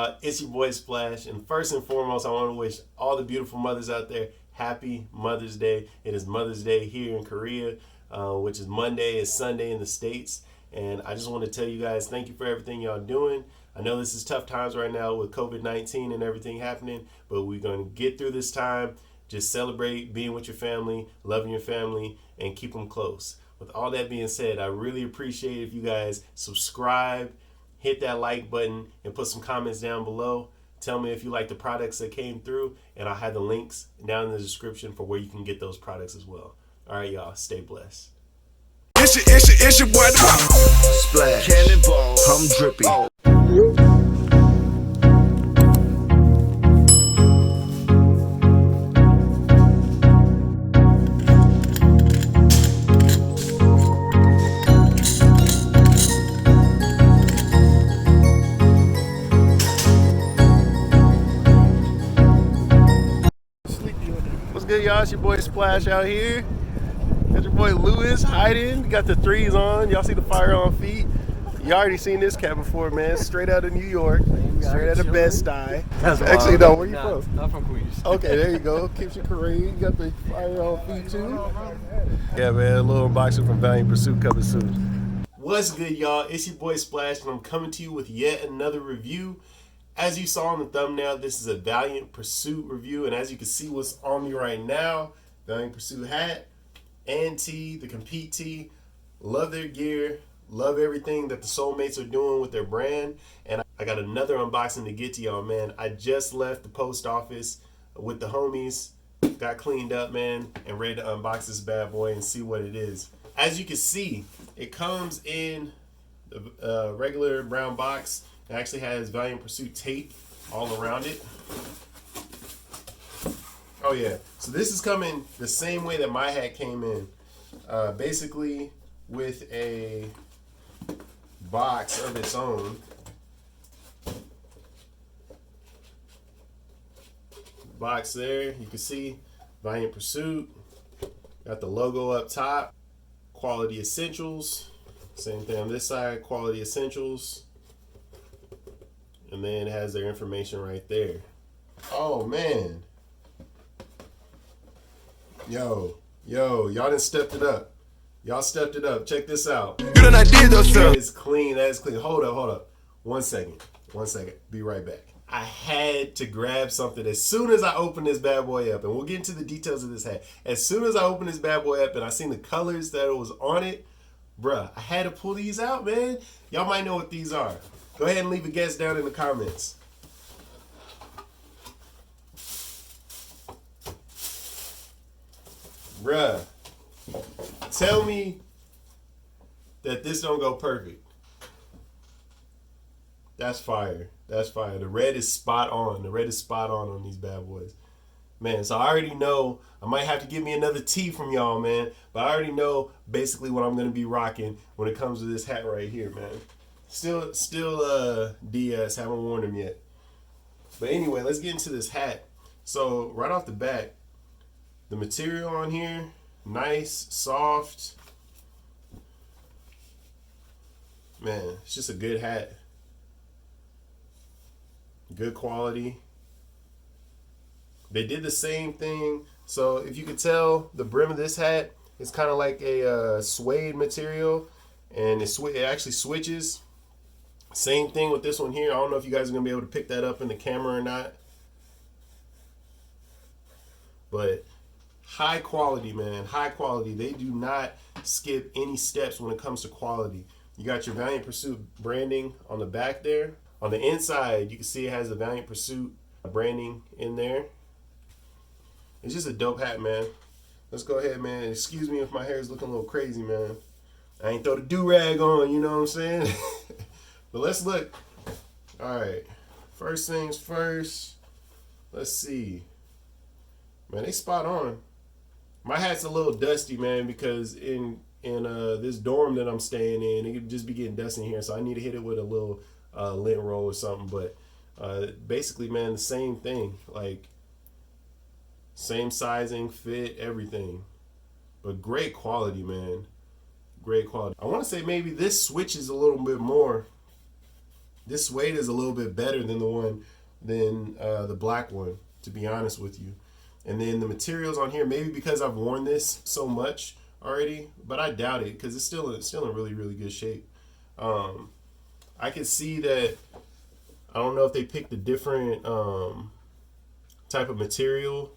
y'all? It's your boy Splash, and first and foremost, I want to wish all the beautiful mothers out there happy Mother's Day. It is Mother's Day here in Korea, which is Monday, it's Sunday in the States, and I just want to tell you guys thank you for everything y'all doing. I know this is tough times right now with COVID-19 and everything happening, but we're going to get through this time. Just celebrate being with your family, loving your family, and keep them close. With all that being said, I really appreciate if you guys subscribe, hit that like button, and put some comments down below. Tell me if you like the products that came through, and I'll have the links down in the description for where you can get those products as well. All right, y'all, stay blessed. It's your boy Splash, Cannonball, I'm drippy. What's good, y'all? It's your boy Splash out here. Got your boy Lewis hiding. Got the threes on. Y'all see the fire on feet. You already seen this cat before, man. Straight out of New York. Straight out of Bed-Stuy. Actually, no, where you from? I'm from Queens. Okay, there you go. Keeps you Korean. You got the fire on feet, too. Yeah, man. A little unboxing from Valiant Pursuit coming soon. What's good, y'all? It's your boy Splash, and I'm coming to you with yet another review. As you saw in the thumbnail, this is a Valiant Pursuit review, and as you can see what's on me right now, Valiant Pursuit hat and tee, the Compete tee. Love their gear, love everything that the Soulmates are doing with their brand, and I got another unboxing to get to y'all, man. I just left the post office with the homies, got cleaned up, man, and ready to unbox this bad boy and see what it is. As you can see, it comes in the regular brown box. It actually has Valiant Pursuit tape all around it. Oh yeah, so this is coming the same way that my hat came in. Basically with a box of its own. Box there, you can see Valiant Pursuit. Got the logo up top. Quality Essentials. Same thing on this side, Quality Essentials. And then it has their information right there. Oh man. Yo, y'all done stepped it up. Y'all stepped it up. Check this out. Good an idea though, sir. That is clean, that is clean. Hold up. 1 second. Be right back. I had to grab something as soon as I opened this bad boy up, and we'll get into the details of this hat. As soon as I opened this bad boy up and I seen the colors that it was on it, bruh, I had to pull these out, man. Y'all might know what these are. Go ahead and leave a guess down in the comments. Bruh, tell me that this don't go perfect. That's fire. That's fire. The red is spot on. The red is spot on these bad boys. Man, so I already know I might have to get me another tee from y'all, man. But I already know basically what I'm going to be rocking when it comes to this hat right here, man. Still DS, haven't worn them yet. But anyway, let's get into this hat. So right off the bat, the material on here, nice, soft. Man, it's just a good hat. Good quality. They did the same thing. So if you could tell, the brim of this hat is kind of like a suede material, and it actually switches. Same thing with this one here. I don't know if you guys are going to be able to pick that up in the camera or not. But high quality, man. High quality. They do not skip any steps when it comes to quality. You got your Valiant Pursuit branding on the back there. On the inside, you can see it has the Valiant Pursuit branding in there. It's just a dope hat, man. Let's go ahead, man. Excuse me if my hair is looking a little crazy, man. I ain't throw the do-rag on, you know what I'm saying? But let's look. All right. First things first. Let's see. Man, they spot on. My hat's a little dusty, man, because in this dorm that I'm staying in, it could just be getting dusty in here, so I need to hit it with a little lint roll or something. But basically, man, the same thing. Like, same sizing, fit, everything. But great quality, man. Great quality. I want to say maybe this switches a little bit more This suede is a little bit better than the black one, to be honest with you. And then the materials on here, maybe because I've worn this so much already, but I doubt it because it's still in really, really good shape. I can see that. I don't know if they picked a different type of material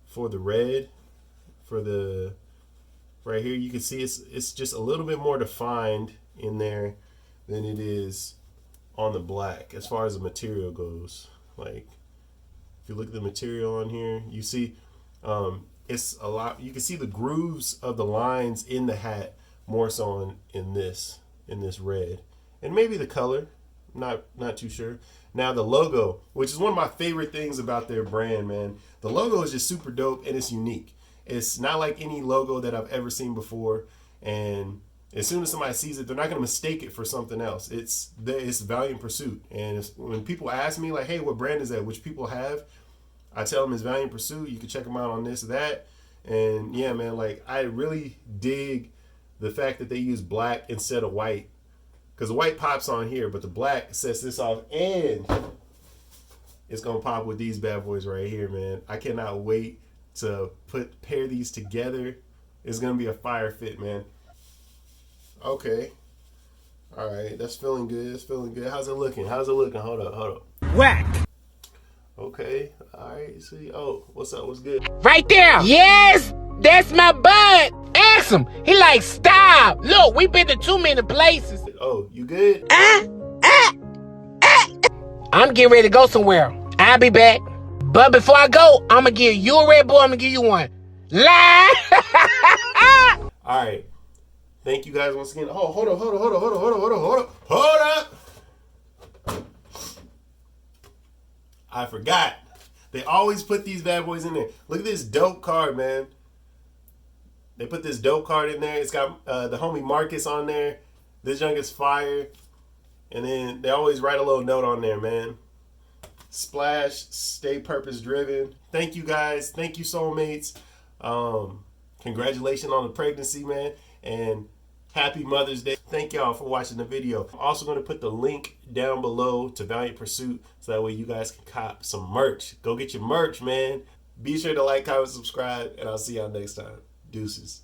for the red. For the right here, you can see it's just a little bit more defined in there than it is on the black as far as the material goes. Like if you look at the material on here, you see it's a lot. You can see the grooves of the lines in the hat more so in this red, and maybe the color. Not too sure. Now the logo, which is one of my favorite things about their brand, man. The logo is just super dope and it's unique. It's not like any logo that I've ever seen before, and as soon as somebody sees it, they're not going to mistake it for something else. It's Valiant Pursuit, and when people ask me like, "Hey, what brand is that?" which people have, I tell them it's Valiant Pursuit. You can check them out on this or that, and yeah, man, like I really dig the fact that they use black instead of white, because the white pops on here, but the black sets this off, and it's gonna pop with these bad boys right here, man. I cannot wait to pair these together. It's gonna be a fire fit, man. Okay. All right, that's feeling good. It's feeling good. How's it looking? Hold up. Whack. Okay. All right. See. Oh, what's up? What's good? Right there. Yes, that's my bud. Ask him. He like, stop. Look, we been to too many places. Oh, you good? I'm getting ready to go somewhere. I'll be back. But before I go, I'm going to give you a Red Bull. I'm going to give you one. Lie. All right. Thank you guys once again. Oh, hold up. I forgot. They always put these bad boys in there. Look at this dope card, man. They put this dope card in there. It's got the homie Marcus on there. This junk is fire. And then they always write a little note on there, man. Splash, stay purpose driven. Thank you guys. Thank you, soulmates. Congratulations on the pregnancy, man. And happy Mother's Day. Thank y'all for watching the video. I'm also going to put the link down below to Valiant Pursuit so that way you guys can cop some merch. Go get your merch, man. Be sure to like, comment, subscribe, and I'll see y'all next time. Deuces.